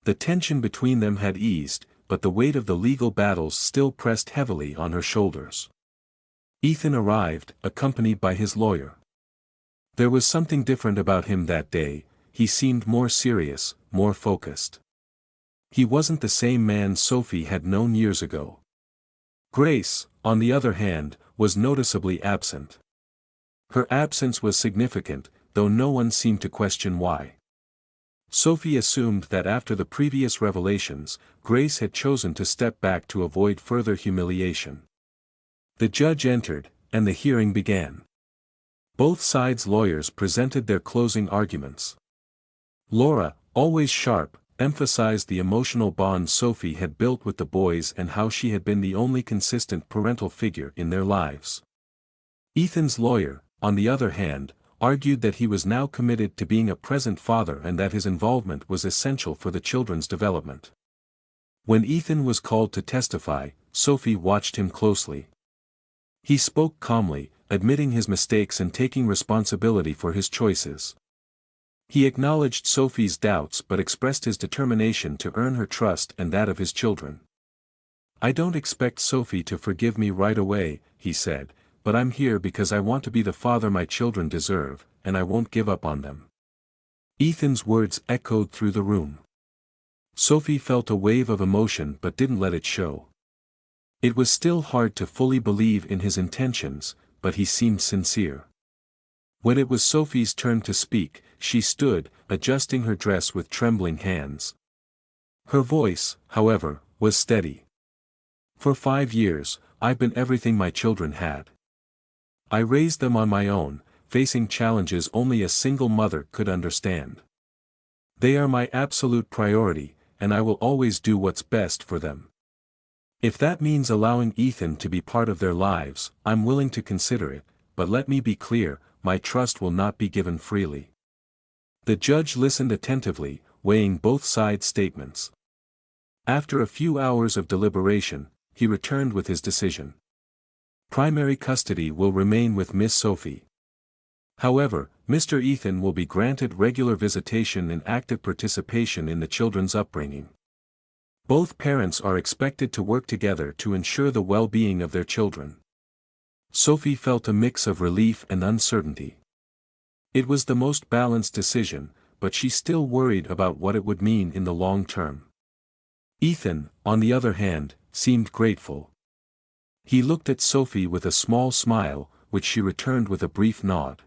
The tension between them had eased, but the weight of the legal battles still pressed heavily on her shoulders. Ethan arrived, accompanied by his lawyer. There was something different about him that day. He seemed more serious, more focused. He wasn't the same man Sophie had known years ago. Grace, on the other hand, was noticeably absent. Her absence was significant, though no one seemed to question why. Sophie assumed that after the previous revelations, Grace had chosen to step back to avoid further humiliation. The judge entered, and the hearing began. Both sides' lawyers presented their closing arguments. Laura, always sharp, emphasized the emotional bond Sophie had built with the boys and how she had been the only consistent parental figure in their lives. Ethan's lawyer, on the other hand, argued that he was now committed to being a present father and that his involvement was essential for the children's development. When Ethan was called to testify, Sophie watched him closely. He spoke calmly, admitting his mistakes and taking responsibility for his choices. He acknowledged Sophie's doubts but expressed his determination to earn her trust and that of his children. "I don't expect Sophie to forgive me right away," he said, "but I'm here because I want to be the father my children deserve, and I won't give up on them." Ethan's words echoed through the room. Sophie felt a wave of emotion but didn't let it show. It was still hard to fully believe in his intentions, but he seemed sincere. When it was Sophie's turn to speak, she stood, adjusting her dress with trembling hands. Her voice, however, was steady. "For 5 years, I've been everything my children had. I raised them on my own, facing challenges only a single mother could understand. They are my absolute priority, and I will always do what's best for them. If that means allowing Ethan to be part of their lives, I'm willing to consider it, but let me be clear, my trust will not be given freely." The judge listened attentively, weighing both sides' statements. After a few hours of deliberation, he returned with his decision. Primary custody will remain with Miss Sophie. However, Mr. Ethan will be granted regular visitation and active participation in the children's upbringing. Both parents are expected to work together to ensure the well-being of their children. Sophie felt a mix of relief and uncertainty. It was the most balanced decision, but she still worried about what it would mean in the long term. Ethan, on the other hand, seemed grateful. He looked at Sophie with a small smile, which she returned with a brief nod.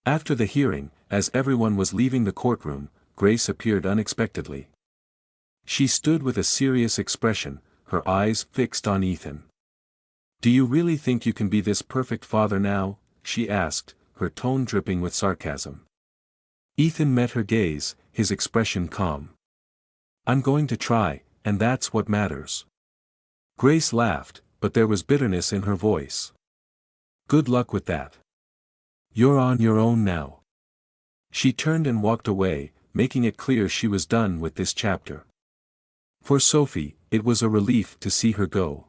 After the hearing, as everyone was leaving the courtroom, Grace appeared unexpectedly. She stood with a serious expression, her eyes fixed on Ethan. "Do you really think you can be this perfect father now?" she asked, her tone dripping with sarcasm. Ethan met her gaze, his expression calm. "I'm going to try, and that's what matters." Grace laughed, but there was bitterness in her voice. "Good luck with that. You're on your own now." She turned and walked away, making it clear she was done with this chapter. For Sophie, it was a relief to see her go.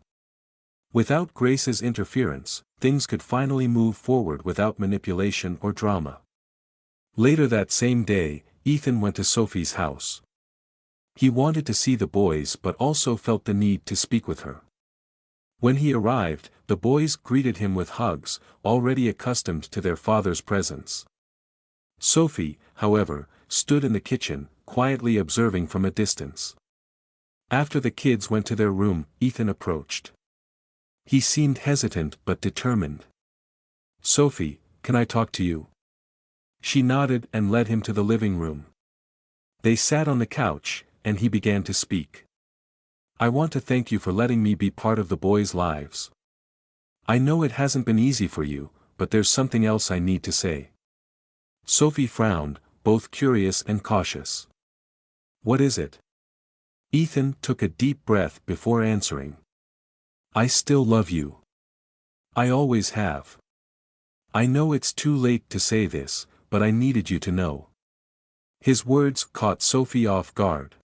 Without Grace's interference, things could finally move forward without manipulation or drama. Later that same day, Ethan went to Sophie's house. He wanted to see the boys but also felt the need to speak with her. When he arrived, the boys greeted him with hugs, already accustomed to their father's presence. Sophie, however, stood in the kitchen, quietly observing from a distance. After the kids went to their room, Ethan approached. He seemed hesitant but determined. "Sophie, can I talk to you?" She nodded and led him to the living room. They sat on the couch, and he began to speak. "I want to thank you for letting me be part of the boys' lives. I know it hasn't been easy for you, but there's something else I need to say." Sophie frowned, both curious and cautious. "What is it?" Ethan took a deep breath before answering. "I still love you. I always have. I know it's too late to say this, but I needed you to know." His words caught Sophie off guard.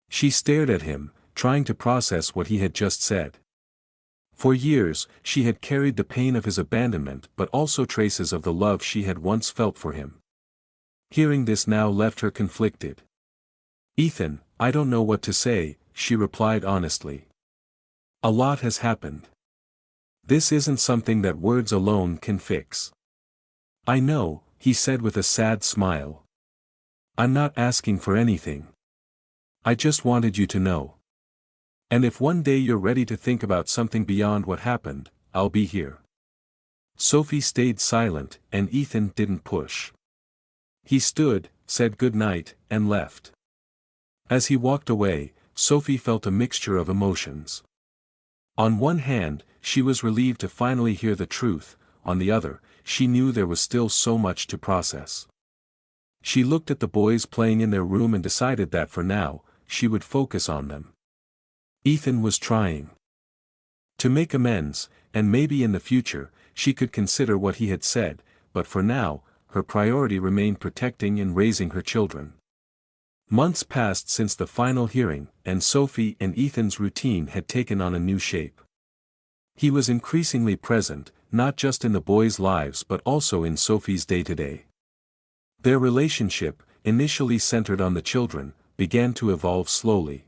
She stared at him, trying to process what he had just said. For years, she had carried the pain of his abandonment but also traces of the love she had once felt for him. Hearing this now left her conflicted. "Ethan, I don't know what to say," she replied honestly. "A lot has happened. This isn't something that words alone can fix." "I know," he said with a sad smile. "I'm not asking for anything. I just wanted you to know. And if one day you're ready to think about something beyond what happened, I'll be here." Sophie stayed silent, and Ethan didn't push. He stood, said good night, and left. As he walked away, Sophie felt a mixture of emotions. On one hand, she was relieved to finally hear the truth, on the other, she knew there was still so much to process. She looked at the boys playing in their room and decided that for now, she would focus on them. Ethan was trying to make amends, and maybe in the future, she could consider what he had said, but for now, her priority remained protecting and raising her children. Months passed since the final hearing, and Sophie and Ethan's routine had taken on a new shape. He was increasingly present, not just in the boys' lives but also in Sophie's day-to-day. Their relationship, initially centered on the children, began to evolve slowly.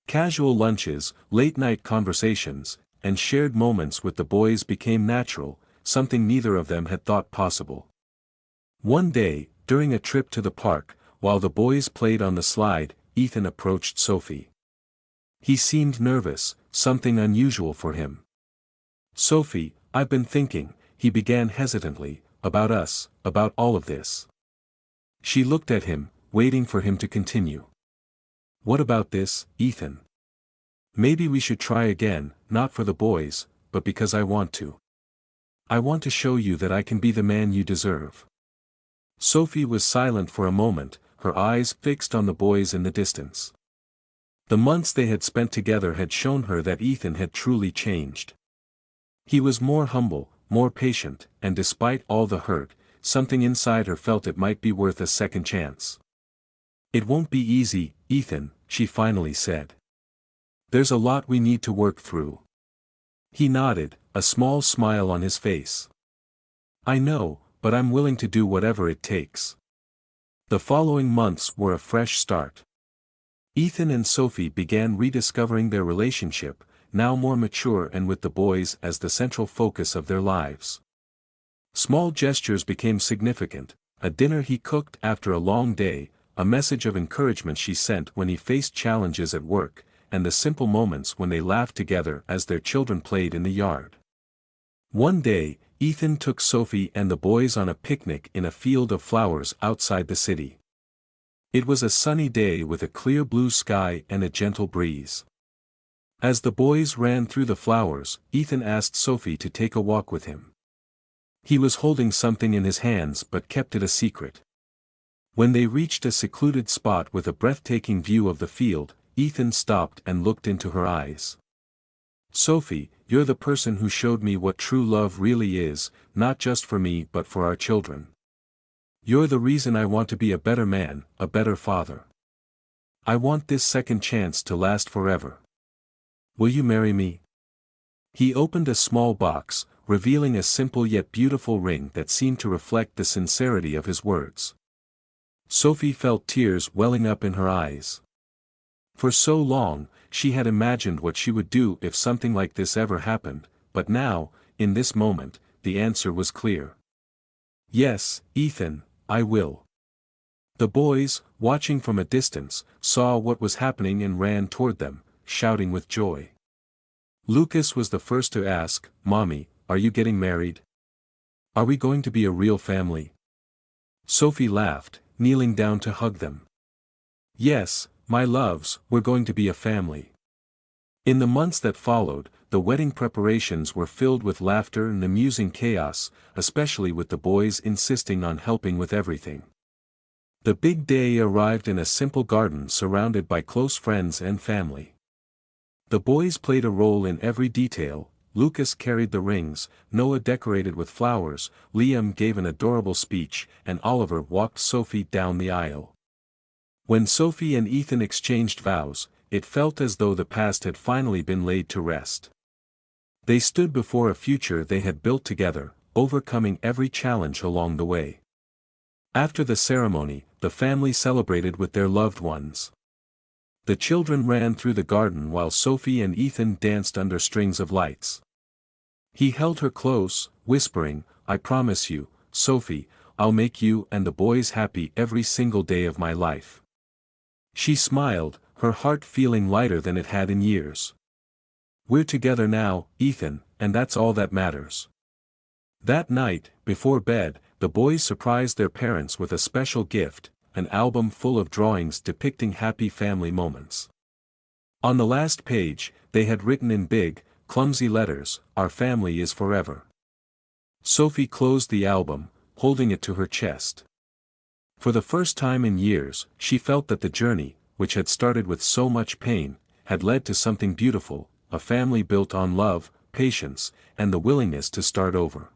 Casual lunches, late-night conversations, and shared moments with the boys became natural, something neither of them had thought possible. One day, during a trip to the park, while the boys played on the slide, Ethan approached Sophie. He seemed nervous, something unusual for him. "Sophie, I've been thinking," he began hesitantly, "about us, about all of this." She looked at him, waiting for him to continue. "What about this, Ethan? Maybe we should try again, not for the boys, but because I want to. I want to show you that I can be the man you deserve." Sophie was silent for a moment, her eyes fixed on the boys in the distance. The months they had spent together had shown her that Ethan had truly changed. He was more humble, more patient, and despite all the hurt, something inside her felt it might be worth a second chance. "It won't be easy, Ethan," she finally said. "There's a lot we need to work through." He nodded, a small smile on his face. "I know, but I'm willing to do whatever it takes." The following months were a fresh start. Ethan and Sophie began rediscovering their relationship, now more mature and with the boys as the central focus of their lives. Small gestures became significant, a dinner he cooked after a long day, a message of encouragement she sent when he faced challenges at work, and the simple moments when they laughed together as their children played in the yard. One day, Ethan took Sophie and the boys on a picnic in a field of flowers outside the city. It was a sunny day with a clear blue sky and a gentle breeze. As the boys ran through the flowers, Ethan asked Sophie to take a walk with him. He was holding something in his hands but kept it a secret. When they reached a secluded spot with a breathtaking view of the field, Ethan stopped and looked into her eyes. "Sophie, you're the person who showed me what true love really is, not just for me but for our children. You're the reason I want to be a better man, a better father. I want this second chance to last forever. Will you marry me?" He opened a small box, revealing a simple yet beautiful ring that seemed to reflect the sincerity of his words. Sophie felt tears welling up in her eyes. For so long, she had imagined what she would do if something like this ever happened, but now, in this moment, the answer was clear. "Yes, Ethan, I will." The boys, watching from a distance, saw what was happening and ran toward them, shouting with joy. Lucas was the first to ask, "Mommy, are you getting married? Are we going to be a real family?" Sophie laughed, kneeling down to hug them. "Yes, my loves, we're going to be a family." In the months that followed, the wedding preparations were filled with laughter and amusing chaos, especially with the boys insisting on helping with everything. The big day arrived in a simple garden surrounded by close friends and family. The boys played a role in every detail. Lucas carried the rings, Noah decorated with flowers, Liam gave an adorable speech, and Oliver walked Sophie down the aisle. When Sophie and Ethan exchanged vows, it felt as though the past had finally been laid to rest. They stood before a future they had built together, overcoming every challenge along the way. After the ceremony, the family celebrated with their loved ones. The children ran through the garden while Sophie and Ethan danced under strings of lights. He held her close, whispering, "I promise you, Sophie, I'll make you and the boys happy every single day of my life." She smiled, her heart feeling lighter than it had in years. "We're together now, Ethan, and that's all that matters." That night, before bed, the boys surprised their parents with a special gift, an album full of drawings depicting happy family moments. On the last page, they had written in big, clumsy letters, "Our family is forever." Sophie closed the album, holding it to her chest. For the first time in years, she felt that the journey, which had started with so much pain, had led to something beautiful, a family built on love, patience, and the willingness to start over.